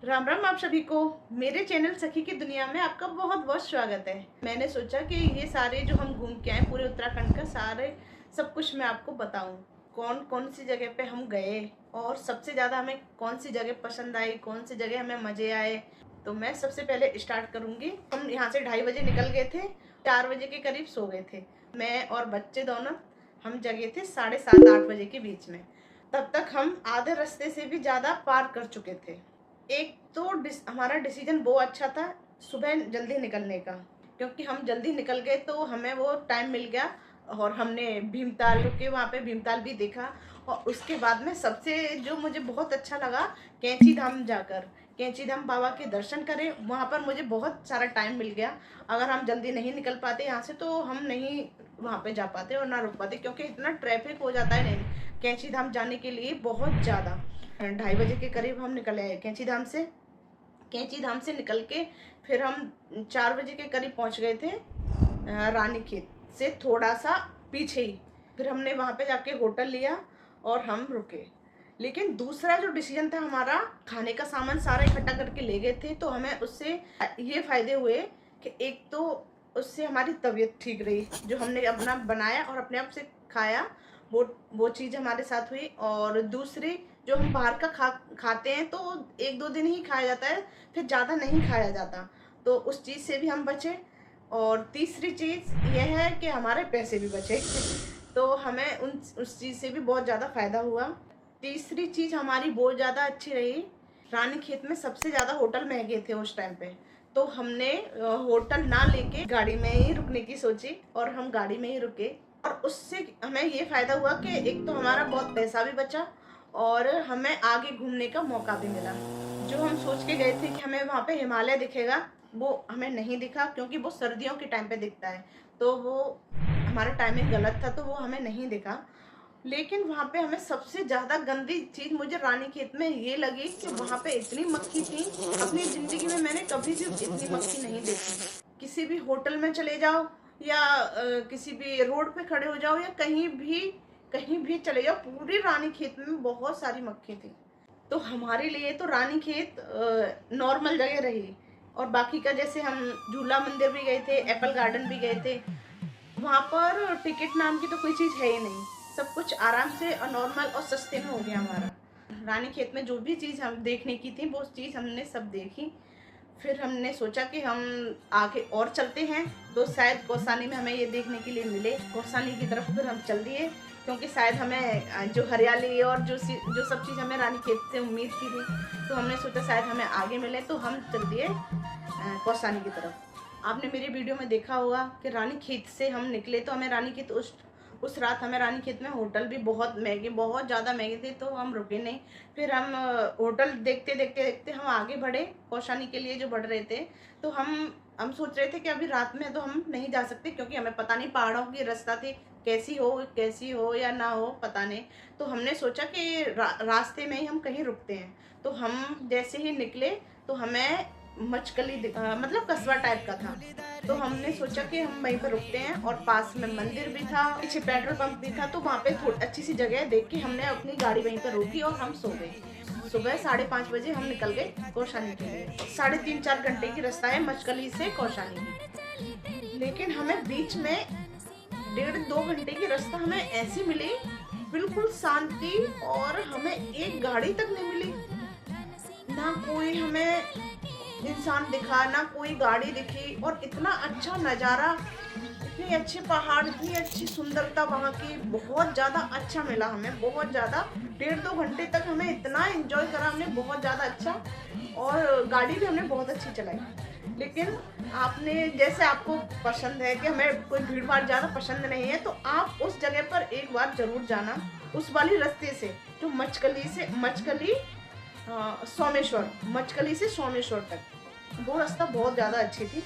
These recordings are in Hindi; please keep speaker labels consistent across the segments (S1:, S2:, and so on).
S1: राम राम आप सभी को। मेरे चैनल सखी की दुनिया में आपका बहुत बहुत स्वागत है। मैंने सोचा कि ये सारे जो हम घूम के आए पूरे उत्तराखंड का सारे सब कुछ मैं आपको बताऊं। कौन कौन सी जगह पे हम गए और सबसे ज़्यादा हमें कौन सी जगह पसंद आई, कौन सी जगह हमें मज़े आए। तो मैं सबसे पहले स्टार्ट करूँगी। हम यहाँ से 2:30 बजे निकल गए थे, 4 बजे के करीब सो गए थे। मैं और बच्चे दोनों हम जगे थे 7:30-8 बजे के बीच में। तब तक हम आधे रास्ते से भी ज़्यादा पार कर चुके थे। एक तो हमारा डिसीजन वो अच्छा था सुबह जल्दी निकलने का, क्योंकि हम जल्दी निकल गए तो हमें वो टाइम मिल गया और हमने भीमताल रुके, वहाँ पे भीमताल भी देखा। और उसके बाद में सबसे जो मुझे बहुत अच्छा लगा, कैंची धाम जाकर कैंची धाम बाबा के दर्शन करें। वहाँ पर मुझे बहुत सारा टाइम मिल गया। अगर हम जल्दी नहीं निकल पाते यहाँ से तो हम नहीं वहाँ पे जा पाते और ना रुक पाते, क्योंकि इतना ट्रैफिक हो जाता है नहीं कैंची धाम जाने के लिए, बहुत ज़्यादा। 2:30 बजे के करीब हम निकल आए कैंची धाम से। कैंची धाम से निकल के फिर हम 4 बजे के करीब पहुंच गए थे रानीखेत से थोड़ा सा पीछे ही। फिर हमने वहाँ पे जाके होटल लिया और हम रुके। लेकिन दूसरा जो डिसीजन था हमारा, खाने का सामान सारा इकट्ठा करके ले गए थे, तो हमें उससे ये फायदे हुए कि एक तो उससे हमारी तबीयत ठीक रही, जो हमने अपना बनाया और अपने आप से खाया, वो चीज़ हमारे साथ हुई। और दूसरी, जो हम बाहर का खाते हैं तो 1-2 दिन ही खाया जाता है, फिर ज़्यादा नहीं खाया जाता, तो उस चीज़ से भी हम बचे। और तीसरी चीज़ यह है कि हमारे पैसे भी बचे तो हमें उस चीज़ से भी बहुत ज़्यादा फ़ायदा हुआ। तीसरी चीज़ हमारी बहुत ज़्यादा अच्छी रही, रानीखेत में सबसे ज़्यादा होटल महंगे थे उस टाइम पे, तो हमने होटल ना लेके गाड़ी में ही रुकने की सोची और हम गाड़ी में ही रुके। और उससे हमें ये फ़ायदा हुआ कि एक तो हमारा बहुत पैसा भी बचा और हमें आगे घूमने का मौका भी मिला। जो हम सोच के गए थे कि हमें वहाँ पे हिमालय दिखेगा, वो हमें नहीं दिखा, क्योंकि वो सर्दियों के टाइम पे दिखता है, तो वो हमारा टाइमिंग गलत था, तो वो हमें नहीं दिखा। लेकिन वहाँ पे हमें सबसे ज़्यादा गंदी चीज़ मुझे रानीखेत में ये लगी कि वहाँ पे इतनी मक्खी थी, अपनी ज़िंदगी में मैंने कभी भी इतनी मक्खी नहीं देखी। किसी भी होटल में चले जाओ या किसी भी रोड पे खड़े हो जाओ या कहीं भी चले जाओ, पूरी रानीखेत में बहुत सारी मक्खी थी। तो हमारे लिए तो रानीखेत नॉर्मल जगह रही। और बाकी का, जैसे हम झूला मंदिर भी गए थे, एप्पल गार्डन भी गए थे, वहाँ पर टिकट नाम की तो कोई चीज़ है ही नहीं। सब कुछ आराम से और नॉर्मल और सस्ते में हो गया हमारा। रानीखेत में जो भी चीज़ हम देखने की थी वो चीज़ हमने सब देखी। फिर हमने सोचा कि हम आगे और चलते हैं, तो शायद कौसानी में हमें ये देखने के लिए मिले। कौसानी की तरफ फिर हम चल दिए, क्योंकि शायद हमें जो हरियाली और जो सब चीज़ हमें रानीखेत से उम्मीद की थी, तो हमने सोचा शायद हमें आगे मिले, तो हम चल दिए कौसानी की तरफ। आपने मेरी वीडियो में देखा होगा कि रानीखेत से हम निकले तो हमें रानीखेत उस रात हमें रानीखेत में होटल भी बहुत महंगे, बहुत ज़्यादा महंगे थे, तो हम रुके नहीं। फिर हम होटल देखते देखते देखते हम आगे बढ़े कौशानी के लिए जो बढ़ रहे थे। तो हम सोच रहे थे कि अभी रात में तो हम नहीं जा सकते, क्योंकि हमें पता नहीं पहाड़ों की रास्ता थी, कैसी हो या ना हो पता नहीं। तो हमने सोचा कि रास्ते में ही हम कहीं रुकते हैं। तो हम जैसे ही निकले तो हमें मचकली मतलब कस्बा टाइप का था, तो हमने सोचा कि हम वहीं पर रुकते हैं। और पास में मंदिर भी था, पीछे पेट्रोल पंप भी था, तो वहाँ पे थोड़ी अच्छी सी जगह देख के हमने अपनी गाड़ी वहीं पर रोकी और हम सो गए। सुबह 5:30 बजे हम निकल गए कौशानी के लिए। 3.5-4 घंटे की रास्ता है मचकली से कौशानी की, लेकिन हमें बीच में 1.5-2 घंटे की रास्ता हमें ऐसी मिली, बिल्कुल शांति, और हमें एक गाड़ी तक नहीं मिली, ना कोई हमें इंसान दिखा, ना कोई गाड़ी दिखी। और इतना अच्छा नज़ारा, इतने अच्छे पहाड़, इतनी अच्छी सुंदरता वहाँ की, बहुत ज़्यादा अच्छा मिला हमें, बहुत ज़्यादा। 1.5-2 घंटे तक हमें इतना एंजॉय करा हमने, बहुत ज़्यादा अच्छा। और गाड़ी भी हमने बहुत अच्छी चलाई। लेकिन आपने, जैसे आपको पसंद है कि हमें कोई भीड़ भाड़ ज़्यादा पसंद नहीं है, तो आप उस जगह पर एक बार ज़रूर जाना, उस वाली रास्ते से जो मचकली सोमेश्वर, मचकली से सोमेश्वर तक वो रास्ता बहुत ज़्यादा अच्छी थी।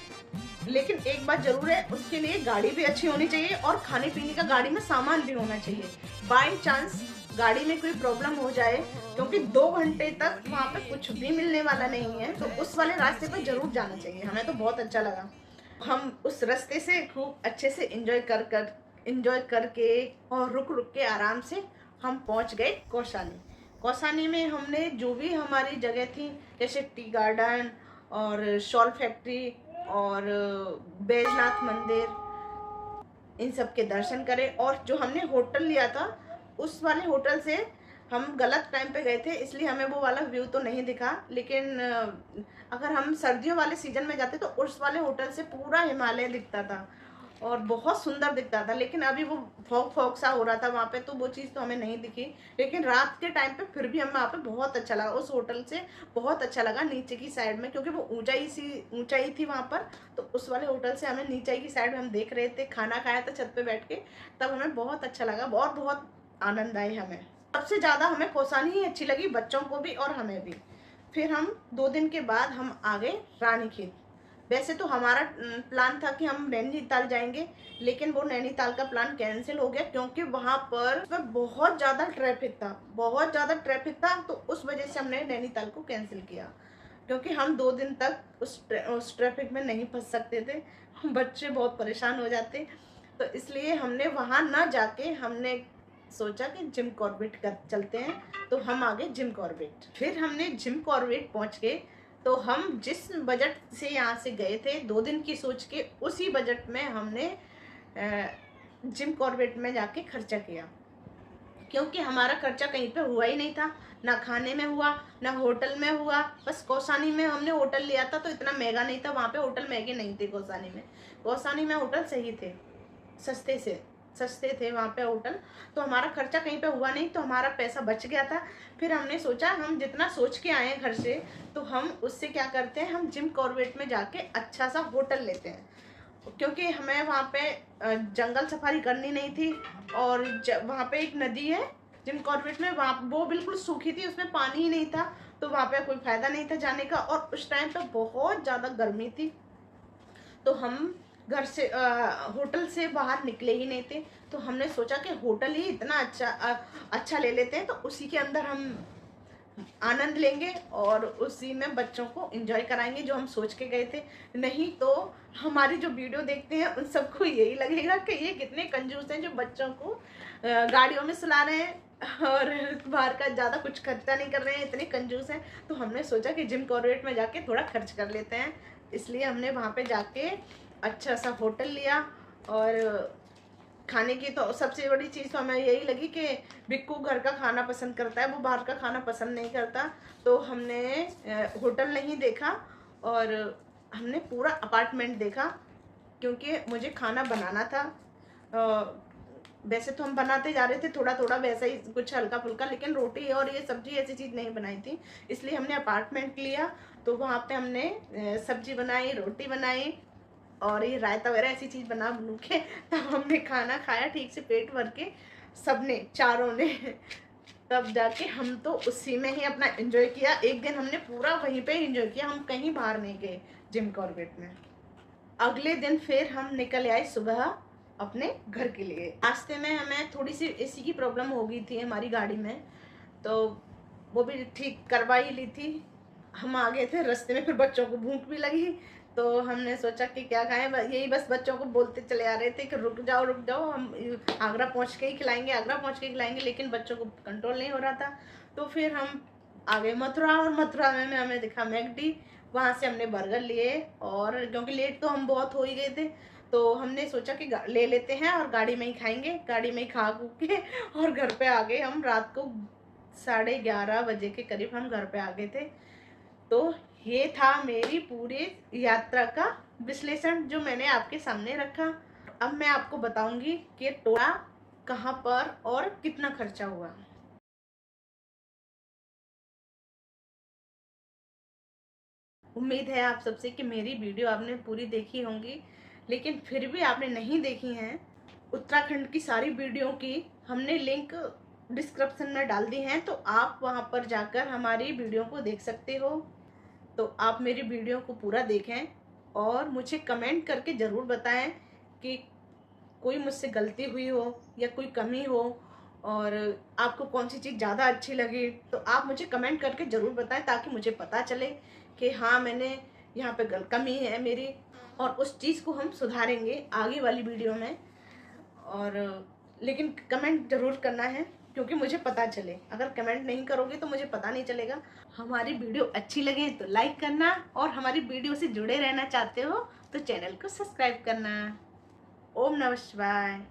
S1: लेकिन एक बात ज़रूर है, उसके लिए गाड़ी भी अच्छी होनी चाहिए और खाने पीने का गाड़ी में सामान भी होना चाहिए। बाई चांस गाड़ी में कोई प्रॉब्लम हो जाए, क्योंकि 2 घंटे तक वहाँ पे कुछ भी मिलने वाला नहीं है, तो उस वाले रास्ते पर ज़रूर जाना चाहिए। हमें तो बहुत अच्छा लगा। हम उस रास्ते से खूब अच्छे से एंजॉय करके और रुक रुक के आराम से हम पहुँच गए कौशानी। कौसानी में हमने जो भी हमारी जगह थी, जैसे टी गार्डन और शॉल फैक्ट्री और बैजनाथ मंदिर, इन सब के दर्शन करें। और जो हमने होटल लिया था उस वाले होटल से हम गलत टाइम पे गए थे, इसलिए हमें वो वाला व्यू तो नहीं दिखा। लेकिन अगर हम सर्दियों वाले सीजन में जाते तो उस वाले होटल से पूरा हिमालय दिखता था और बहुत सुंदर दिखता था। लेकिन अभी वो फॉग फॉग सा हो रहा था वहाँ पे, तो वो चीज़ तो हमें नहीं दिखी। लेकिन रात के टाइम पे फिर भी हमें वहाँ पे बहुत अच्छा लगा, उस होटल से बहुत अच्छा लगा नीचे की साइड में, क्योंकि वो ऊंचाई थी वहाँ पर। तो उस वाले होटल से हमें नीचे की साइड में हम देख रहे थे, खाना खाया था छत पे बैठ के, तब हमें बहुत अच्छा लगा और बहुत आनंद आए हमें। सबसे ज़्यादा हमें कौसानी ही अच्छी लगी, बच्चों को भी और हमें भी। फिर हम 2 दिन के बाद हम आ गए रानीखेत। वैसे तो हमारा प्लान था कि हम नैनीताल जाएंगे, लेकिन वो नैनीताल का प्लान कैंसिल हो गया, क्योंकि वहाँ पर बहुत ज़्यादा ट्रैफिक था, बहुत ज़्यादा ट्रैफिक था। तो उस वजह से हमने नैनीताल को कैंसिल किया, क्योंकि हम 2 दिन तक उस ट्रैफिक में नहीं फंस सकते थे, बच्चे बहुत परेशान हो जाते। तो इसलिए हमने वहाँ ना जाके हमने सोचा कि जिम कॉर्बेट कर चलते हैं। तो हम आ गए जिम कॉर्बेट। फिर हमने जिम कॉर्बेट पहुँच के, तो हम जिस बजट से यहाँ से गए थे 2 दिन की सोच के, उसी बजट में हमने जिम कॉर्बेट में जाके खर्चा किया, क्योंकि हमारा खर्चा कहीं पे हुआ ही नहीं था, ना खाने में हुआ ना होटल में हुआ। बस कौसानी में हमने होटल लिया था तो इतना महंगा नहीं था, वहाँ पे होटल महंगे नहीं थे कौसानी में। कौसानी में होटल सही थे, सस्ते थे वहाँ पे होटल। तो हमारा खर्चा कहीं पे हुआ नहीं, तो हमारा पैसा बच गया था। फिर हमने सोचा हम जितना सोच के आए हैं घर से, तो हम उससे क्या करते हैं, हम जिम कॉर्बेट में जाके अच्छा सा होटल लेते हैं, क्योंकि हमें वहाँ पे जंगल सफारी करनी नहीं थी। और वहाँ पे एक नदी है जिम कॉर्बेट में, वहाँ वो बिल्कुल सूखी थी, उसमें पानी ही नहीं था, तो वहाँ पे कोई फायदा नहीं था जाने का। और उस टाइम पे बहुत ज़्यादा गर्मी थी, तो हम घर से होटल से बाहर निकले ही नहीं थे। तो हमने सोचा कि होटल ही इतना अच्छा ले लेते हैं, तो उसी के अंदर हम आनंद लेंगे और उसी में बच्चों को एंजॉय कराएंगे, जो हम सोच के गए थे। नहीं तो हमारी जो वीडियो देखते हैं उन सबको यही लगेगा कि ये कितने कंजूस हैं, जो बच्चों को गाड़ियों में सुला रहे हैं और बाहर का ज़्यादा कुछ खर्चा नहीं कर रहे हैं, इतने कंजूस हैं। तो हमने सोचा कि जिम कॉर्बेट में जाके थोड़ा खर्च कर लेते हैं, इसलिए हमने वहाँ पे जाके अच्छा सा होटल लिया। और खाने की तो सबसे बड़ी चीज़ तो हमें यही लगी कि बिक्कू घर का खाना पसंद करता है, वो बाहर का खाना पसंद नहीं करता। तो हमने होटल नहीं देखा और हमने पूरा अपार्टमेंट देखा, क्योंकि मुझे खाना बनाना था। वैसे तो हम बनाते जा रहे थे थोड़ा थोड़ा, वैसा ही कुछ हल्का फुल्का, लेकिन रोटी और ये सब्जी ऐसी चीज़ नहीं बनाई थी, इसलिए हमने अपार्टमेंट लिया। तो वहाँ पे हमने सब्जी बनाई, रोटी बनाई और ये रायता वगैरह ऐसी चीज़ बना बनू के तब हमने खाना खाया ठीक से पेट भर के, सबने, चारों ने। तब जाके हम तो उसी में ही अपना एंजॉय किया। एक दिन हमने पूरा वहीं पे एंजॉय किया, हम कहीं बाहर नहीं गए जिम कॉर्बेट में। अगले दिन फिर हम निकल आए सुबह अपने घर के लिए। रास्ते में हमें थोड़ी सी एसी की प्रॉब्लम हो गई थी हमारी गाड़ी में, तो वो भी ठीक करवा ही ली थी। हम आ गए थे, रास्ते में फिर बच्चों को भूख भी लगी, तो हमने सोचा कि क्या खाएं, यही बस बच्चों को बोलते चले आ रहे थे कि रुक जाओ, हम आगरा पहुंच के ही खिलाएंगे, आगरा पहुंच के खिलाएंगे, लेकिन बच्चों को कंट्रोल नहीं हो रहा था। तो फिर हम आ गए मथुरा, और मथुरा में हमें दिखा मैकडी, वहाँ से हमने बर्गर लिए। और क्योंकि लेट तो हम बहुत हो ही गए थे, तो हमने सोचा कि ले लेते हैं और गाड़ी में ही खाएंगे, गाड़ी में ही खा के और घर पे आ गए। हम रात को 11:30 बजे के करीब हम घर पे आ गए थे। तो ये था मेरी पूरी यात्रा का विश्लेषण, जो मैंने आपके सामने रखा। अब मैं आपको बताऊंगी कि टोला कहाँ पर और कितना खर्चा हुआ। उम्मीद है आप सबसे कि मेरी वीडियो आपने पूरी देखी होंगी, लेकिन फिर भी आपने नहीं देखी हैं, उत्तराखंड की सारी वीडियो की हमने लिंक डिस्क्रिप्शन में डाल दी हैं, तो आप वहां पर जाकर हमारी वीडियो को देख सकते हो। तो आप मेरी वीडियो को पूरा देखें और मुझे कमेंट करके ज़रूर बताएं कि कोई मुझसे गलती हुई हो या कोई कमी हो, और आपको कौन सी चीज़ ज़्यादा अच्छी लगी, तो आप मुझे कमेंट करके ज़रूर बताएं, ताकि मुझे पता चले कि हाँ, मैंने यहाँ पे कमी है मेरी, और उस चीज़ को हम सुधारेंगे आगे वाली वीडियो में। और लेकिन कमेंट ज़रूर करना है। क्योंकि मुझे पता चले। अगर कमेंट नहीं करोगे तो मुझे पता नहीं चलेगा। हमारी वीडियो अच्छी लगे तो लाइक करना, और हमारी वीडियो से जुड़े रहना चाहते हो तो चैनल को सब्सक्राइब करना। ओम नमः शिवाय।